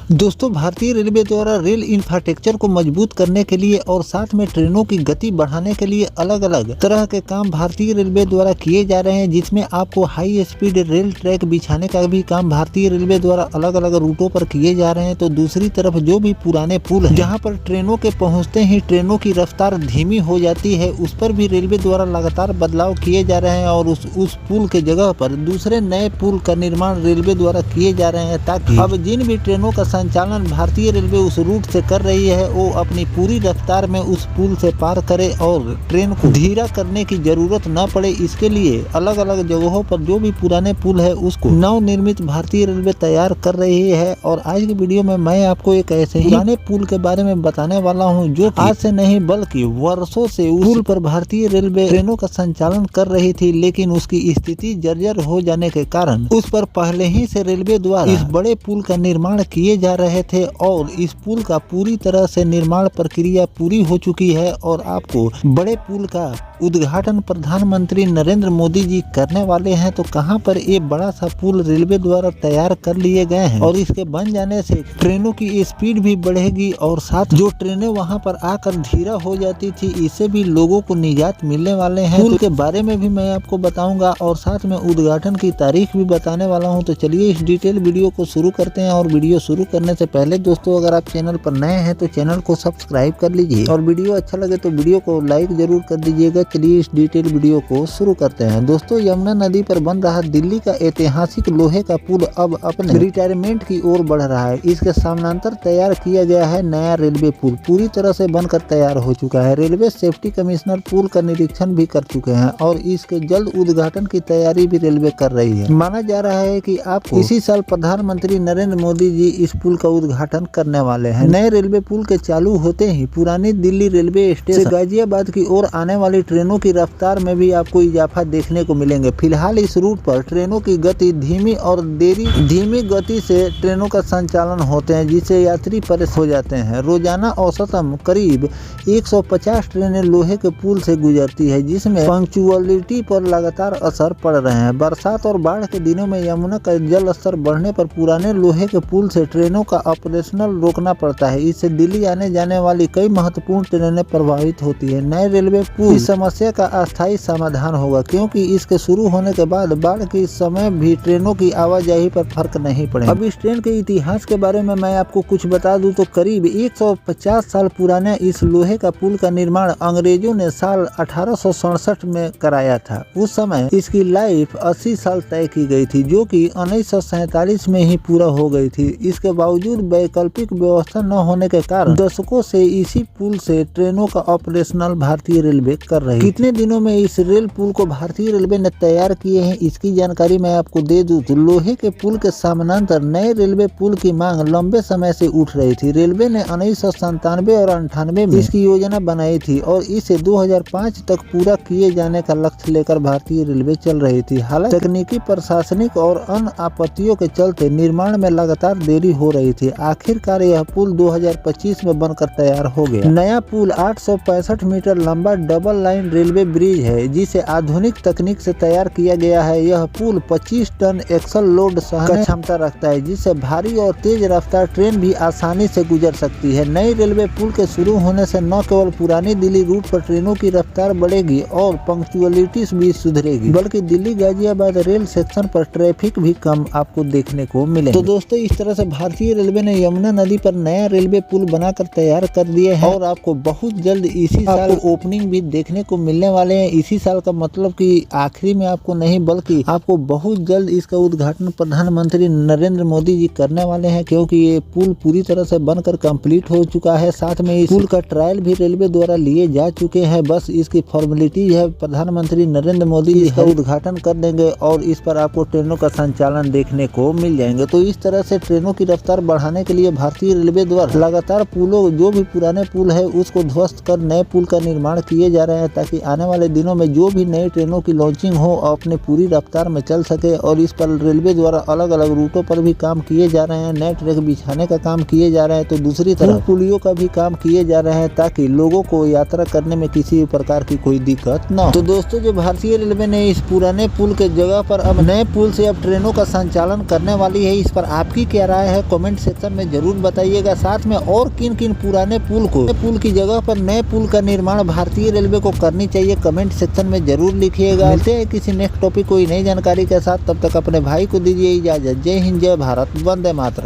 दोस्तों, भारतीय रेलवे द्वारा रेल इंफ्रास्ट्रक्चर को मजबूत करने के लिए और साथ में ट्रेनों की गति बढ़ाने के लिए अलग अलग तरह के काम भारतीय रेलवे द्वारा किए जा रहे हैं, जिसमें आपको हाई स्पीड रेल ट्रैक बिछाने का भी काम भारतीय रेलवे द्वारा अलग अलग रूटों पर किए जा रहे हैं। तो दूसरी तरफ जो भी पुराने पुल हैं, जहां पर ट्रेनों के पहुंचते ही ट्रेनों की रफ्तार धीमी हो जाती है, उस पर भी रेलवे द्वारा लगातार बदलाव किए जा रहे हैं और उस पुल के जगह पर दूसरे नए पुल का निर्माण रेलवे द्वारा किए जा रहे हैं, ताकि अब जिन भी ट्रेनों का संचालन भारतीय रेलवे उस रूट से कर रही है वो अपनी पूरी रफ्तार में उस पुल से पार करे और ट्रेन को धीरा करने की जरूरत न पड़े। इसके लिए अलग अलग जगहों पर जो भी पुराने पुल है उसको नव निर्मित भारतीय रेलवे तैयार कर रही है। और आज की वीडियो में मैं आपको एक ऐसे ही पुराने पुल के बारे में बताने वाला हूँ जो आज से नहीं बल्कि वर्षों से उस पुल पर भारतीय रेलवे ट्रेनों का संचालन कर रही थी, लेकिन उसकी स्थिति जर्जर हो जाने के कारण उस पर पहले ही से रेलवे द्वारा इस बड़े पुल का निर्माण किए जा रहे थे और इस पुल का पूरी तरह से निर्माण प्रक्रिया पूरी हो चुकी है और आपको बड़े पुल का उद्घाटन प्रधानमंत्री नरेंद्र मोदी जी करने वाले हैं। तो कहां पर ये बड़ा सा पुल रेलवे द्वारा तैयार कर लिए गए हैं और इसके बन जाने से ट्रेनों की स्पीड भी बढ़ेगी और साथ जो ट्रेनें वहां पर आकर धीरा हो जाती थी, इससे भी लोगों को निजात मिलने वाले हैं। पुल के बारे में भी मैं आपको बताऊंगा और साथ में उद्घाटन की तारीख भी बताने वाला हूं। तो चलिए इस डिटेल वीडियो को शुरू करते हैं। और वीडियो शुरू करने से पहले दोस्तों, अगर आप चैनल पर नए हैं तो चैनल को सब्सक्राइब कर लीजिए और वीडियो अच्छा लगे तो वीडियो को लाइक जरूर कर दीजिएगा। चलिए इस डिटेल वीडियो को शुरू करते हैं। दोस्तों, यमुना नदी पर बन रहा दिल्ली का ऐतिहासिक लोहे का पुल अब अपने रिटायरमेंट की ओर बढ़ रहा है। इसके समानांतर तैयार किया गया है नया रेलवे पुल, पूरी तरह से बनकर तैयार हो चुका है। रेलवे सेफ्टी कमिश्नर पुल का निरीक्षण भी कर चुके हैं और इसके जल्द उद्घाटन की तैयारी भी रेलवे कर रही है। माना जा रहा है कि आपको इसी साल प्रधानमंत्री नरेंद्र मोदी जी इस पुल का उद्घाटन करने वाले हैं। नए रेलवे पुल के चालू होते ही पुरानी दिल्ली रेलवे स्टेशन से गाजियाबाद की ओर आने वाली ट्रेनों की रफ्तार में भी आपको इजाफा देखने को मिलेंगे। फिलहाल इस रूट पर ट्रेनों की गति धीमी गति से ट्रेनों का संचालन होते हैं, जिससे यात्री परेशान हो जाते हैं। रोजाना औसतन करीब 150 ट्रेनें लोहे के पुल से गुजरती है, जिसमें पंक्चुअलिटी पर लगातार असर पड़ रहे हैं। बरसात और बाढ़ के दिनों में यमुना का जल स्तर बढ़ने पर पुराने लोहे के पुल से ट्रेनों का ऑपरेशनल रोकना पड़ता है। इससे दिल्ली आने जाने वाली कई महत्वपूर्ण ट्रेनें प्रभावित होती है। नए रेलवे पुल इस समस्या का अस्थायी समाधान होगा, क्योंकि इसके शुरू होने के बाद बाढ़ के समय भी ट्रेनों की आवाजाही पर फर्क नहीं पड़ेगा। अब इस ट्रेन के इतिहास के बारे में मैं आपको कुछ बता दूं तो करीब 150 साल पुराने इस लोहे का पुल का निर्माण अंग्रेजों ने साल 1867 में कराया था। उस समय इसकी लाइफ 80 साल तय की गई थी, जो कि 1947 में ही पूरा हो गई थी। इसके बावजूद वैकल्पिक व्यवस्था न होने के कारण दशकों से इसी पुल से ट्रेनों का ऑपरेशनल भारतीय रेलवे कर रही है। कितने दिनों में इस रेल पुल को भारतीय रेलवे ने तैयार किए हैं, इसकी जानकारी मैं आपको दे दूं तो लोहे के पुल के समानांतर नए रेलवे पुल की मांग लंबे समय से उठ रही थी। रेलवे ने 1997 और 98 में इसकी योजना बनाई थी और इसे 2005 तक पूरा किए जाने का लक्ष्य लेकर भारतीय रेलवे चल रही थी। हालांकि तकनीकी, प्रशासनिक और अन्य आपत्तियों के चलते निर्माण में लगातार देरी हो रही थी। आखिरकार यह पुल 2025 में बनकर तैयार हो गया। नया पुल 865 मीटर लंबा डबल लाइन रेलवे ब्रिज है, जिसे आधुनिक तकनीक से तैयार किया गया है। यह पुल 25 टन एक्सल लोड सहने की क्षमता रखता है, जिससे भारी और तेज रफ्तार ट्रेन भी आसानी से गुजर सकती है। नई रेलवे पुल के शुरू होने से न केवल पुरानी दिल्ली रूट पर ट्रेनों की रफ्तार बढ़ेगी और पंक्चुअलिटी भी सुधरेगी, बल्कि दिल्ली गाजियाबाद रेल सेक्शन पर ट्रैफिक भी कम आपको देखने को मिलेगा। तो दोस्तों, इस तरह से भारतीय रेलवे ने यमुना नदी पर नया रेलवे पुल बनाकर तैयार कर दिए हैं और आपको बहुत जल्द इसी साल ओपनिंग भी देखने को मिलने वाले हैं। इसी साल का मतलब कि आखिरी में आपको नहीं बल्कि आपको बहुत जल्द इसका उद्घाटन प्रधानमंत्री नरेंद्र मोदी जी करने वाले हैं, क्योंकि ये पुल पूरी तरह से बनकर कंप्लीट हो चुका है। साथ में इस पुल का ट्रायल भी रेलवे द्वारा लिए जा चुके हैं। बस इसकी फॉर्मेलिटी है, प्रधानमंत्री नरेंद्र मोदी जी इसका उद्घाटन कर देंगे और इस पर आपको ट्रेनों का संचालन देखने को मिल जाएंगे। तो इस तरह से ट्रेनों की रफ्तार बढ़ाने के लिए भारतीय रेलवे द्वारा लगातार पुलों, जो भी पुराने पुल है उसको ध्वस्त कर नए पुल का निर्माण किए जा रहे हैं, ताकि आने वाले दिनों में जो भी नई ट्रेनों की लॉन्चिंग हो अपने पूरी रफ्तार में चल सके। और इस पर रेलवे द्वारा अलग अलग रूटों पर भी काम किए जा रहे हैं, नए ट्रैक बिछाने का काम किए जा रहे हैं। तो दूसरी तरफ पुलियों का भी काम किए जा रहे हैं, ताकि लोगों को यात्रा करने में किसी प्रकार की कोई दिक्कत न हो। तो दोस्तों, जो भारतीय रेलवे ने इस पुराने पुल के जगह पर अब नए पुल से अब ट्रेनों का संचालन करने वाली है, इस पर आपकी क्या राय है कमेंट सेक्शन में जरूर बताइएगा। साथ में और किन किन पुराने पुल की जगह पर नए पुल का निर्माण भारतीय रेलवे को करनी चाहिए, कमेंट सेक्शन में जरूर लिखिएगा। मिलते हैं किसी नेक्स्ट टॉपिक कोई नई जानकारी के साथ, तब तक अपने भाई को दीजिए इजाजत। जय हिंद, जय भारत, वंदे मातरम।